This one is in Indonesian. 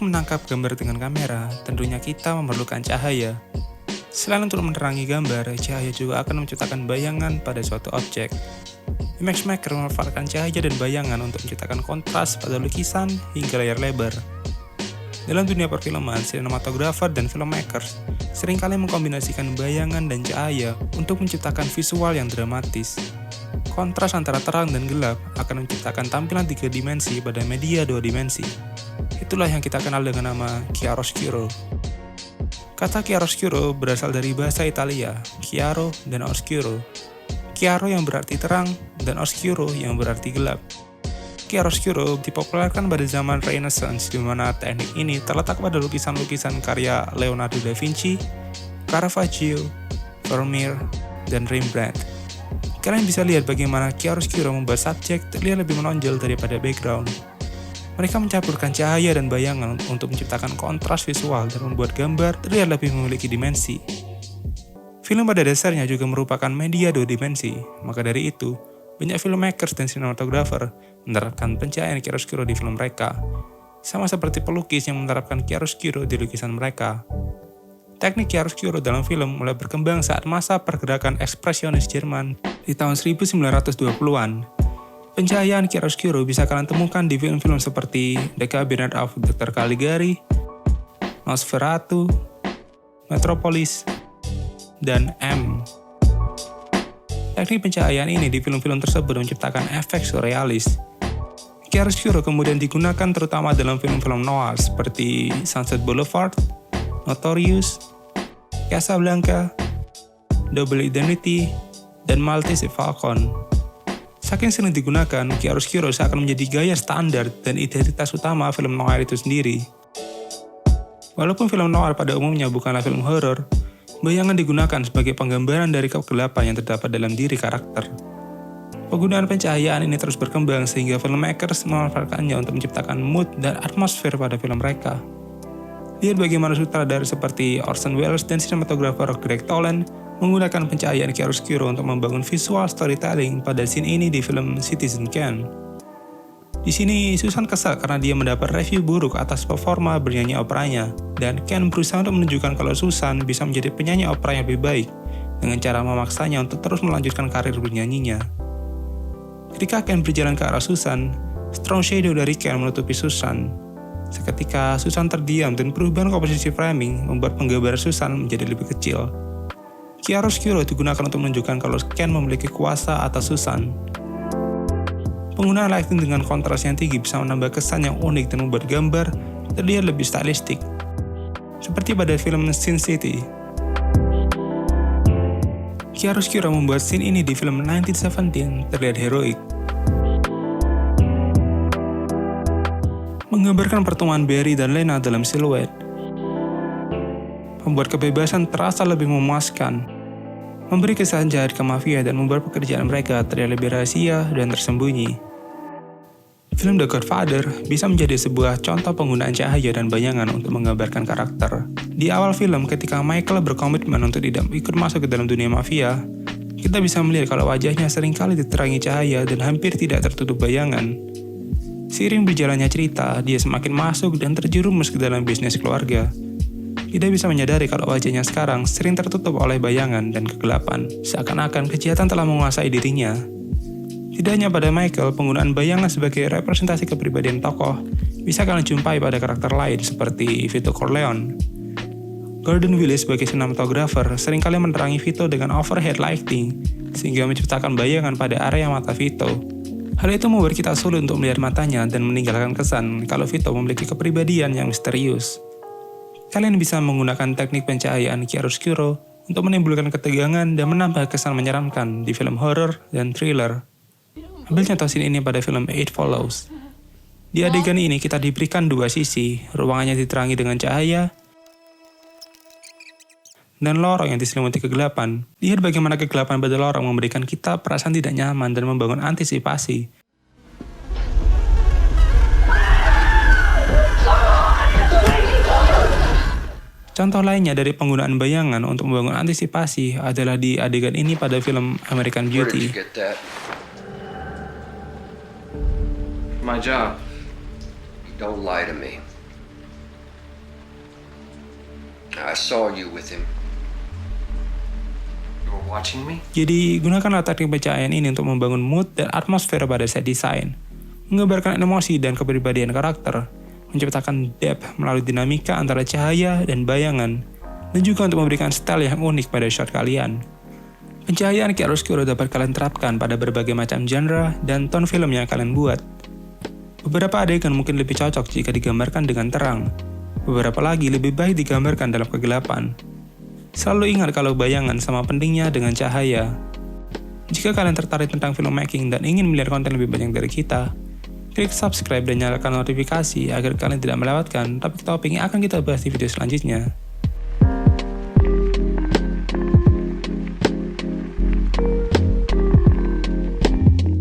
Untuk menangkap gambar dengan kamera, tentunya kita memerlukan cahaya. Selain untuk menerangi gambar, cahaya juga akan menciptakan bayangan pada suatu objek. Image Maker memanfaatkan cahaya dan bayangan untuk menciptakan kontras pada lukisan hingga layar lebar. Dalam dunia perfilman, sinematografer dan filmmakers seringkali mengkombinasikan bayangan dan cahaya untuk menciptakan visual yang dramatis. Kontras antara terang dan gelap akan menciptakan tampilan 3 dimensi pada media 2 dimensi. Itulah yang kita kenal dengan nama chiaroscuro. Kata chiaroscuro berasal dari bahasa Italia, chiaro dan oscuro. Chiaro yang berarti terang dan oscuro yang berarti gelap. Chiaroscuro dipopulerkan pada zaman Renaissance, di mana teknik ini terletak pada lukisan-lukisan karya Leonardo da Vinci, Caravaggio, Vermeer, dan Rembrandt. Kalian bisa lihat bagaimana chiaroscuro membuat subjek terlihat lebih menonjol daripada background. Mereka mencampurkan cahaya dan bayangan untuk menciptakan kontras visual dan membuat gambar terlihat lebih memiliki dimensi. Film pada dasarnya juga merupakan media 2 dimensi, maka dari itu, banyak filmmakers dan sinematografer menerapkan pencahayaan chiaroscuro di film mereka, sama seperti pelukis yang menerapkan chiaroscuro di lukisan mereka. Teknik chiaroscuro dalam film mulai berkembang saat masa pergerakan ekspresionis Jerman di tahun 1920-an. Pencahayaan chiaroscuro bisa kalian temukan di film-film seperti The Cabinet of Dr. Caligari, Nosferatu, Metropolis, dan M. Teknik pencahayaan ini di film-film tersebut menciptakan efek surrealis. Chiaroscuro kemudian digunakan terutama dalam film-film noir seperti Sunset Boulevard, Notorious, Casablanca, Double Indemnity, dan Maltese Falcon. Saking sering digunakan, chiaroscuro seakan menjadi gaya standar dan identitas utama film noir itu sendiri. Walaupun film noir pada umumnya bukanlah film horor, bayangan digunakan sebagai penggambaran dari kegelapan yang terdapat dalam diri karakter. Penggunaan pencahayaan ini terus berkembang sehingga filmmakers memanfaatkannya untuk menciptakan mood dan atmosfer pada film mereka. Lihat bagaimana sutradara seperti Orson Welles dan sinematografer Greg Toland menggunakan pencahayaan chiaroscuro untuk membangun visual storytelling pada scene ini di film Citizen Kane. Di sini, Susan kesal karena dia mendapat review buruk atas performa bernyanyi operanya, dan Ken berusaha untuk menunjukkan kalau Susan bisa menjadi penyanyi opera yang lebih baik dengan cara memaksanya untuk terus melanjutkan karir bernyanyinya. Ketika Ken berjalan ke arah Susan, strong shadow dari Ken menutupi Susan. Seketika, Susan terdiam dan perubahan komposisi framing membuat penggambaran Susan menjadi lebih kecil. Chiaroscuro digunakan untuk menunjukkan kalau Ken memiliki kuasa atas Susan. Penggunaan lighting dengan kontras yang tinggi bisa menambah kesan yang unik dan membuat gambar terlihat lebih stylistik. Seperti pada film Sin City. Chiaroscuro membuat scene ini di film 1917 terlihat heroik. Menggambarkan pertemuan Barry dan Lena dalam siluet, membuat kebebasan terasa lebih memuaskan, memberi kesan jahat ke mafia dan membuat pekerjaan mereka terlihat lebih rahasia dan tersembunyi. Film The Godfather bisa menjadi sebuah contoh penggunaan cahaya dan bayangan untuk menggambarkan karakter. Di awal film, ketika Michael berkomitmen untuk tidak ikut masuk ke dalam dunia mafia, kita bisa melihat kalau wajahnya seringkali diterangi cahaya dan hampir tidak tertutup bayangan. Seiring berjalannya cerita, dia semakin masuk dan terjerumus ke dalam bisnis keluarga. Tidak bisa menyadari kalau wajahnya sekarang sering tertutup oleh bayangan dan kegelapan, seakan-akan kejahatan telah menguasai dirinya. Tidak hanya pada Michael, penggunaan bayangan sebagai representasi kepribadian tokoh bisa kalian jumpai pada karakter lain seperti Vito Corleone. Gordon Willis sebagai sinematografer seringkali menerangi Vito dengan overhead lighting, sehingga menciptakan bayangan pada area mata Vito. Hal itu membuat kita sulit untuk melihat matanya dan meninggalkan kesan kalau Vito memiliki kepribadian yang misterius. Kalian bisa menggunakan teknik pencahayaan chiaroscuro untuk menimbulkan ketegangan dan menambah kesan menyeramkan di film horor dan thriller. Ambil contoh scene ini pada film It Follows. Di adegan ini kita diberikan dua sisi, ruangannya diterangi dengan cahaya, dan lorong yang diselimuti kegelapan. Lihat bagaimana kegelapan pada lorong memberikan kita perasaan tidak nyaman dan membangun antisipasi. Contoh lainnya dari penggunaan bayangan untuk membangun antisipasi adalah di adegan ini pada film American Beauty. My job. Don't lie to me. I saw you with him. You were watching me? Jadi, gunakanlah teknik pencahayaan ini untuk membangun mood dan atmosfer pada set desain, menggambarkan emosi dan kepribadian karakter, menciptakan depth melalui dinamika antara cahaya dan bayangan, dan juga untuk memberikan style yang unik pada shot kalian. Pencahayaan chiaroscuro dapat kalian terapkan pada berbagai macam genre dan tone film yang kalian buat. Beberapa adegan mungkin lebih cocok jika digambarkan dengan terang, beberapa lagi lebih baik digambarkan dalam kegelapan. Selalu ingat kalau bayangan sama pentingnya dengan cahaya. Jika kalian tertarik tentang filmmaking dan ingin melihat konten lebih banyak dari kita, klik subscribe dan nyalakan notifikasi agar kalian tidak melewatkan topik-topik yang akan kita bahas di video selanjutnya.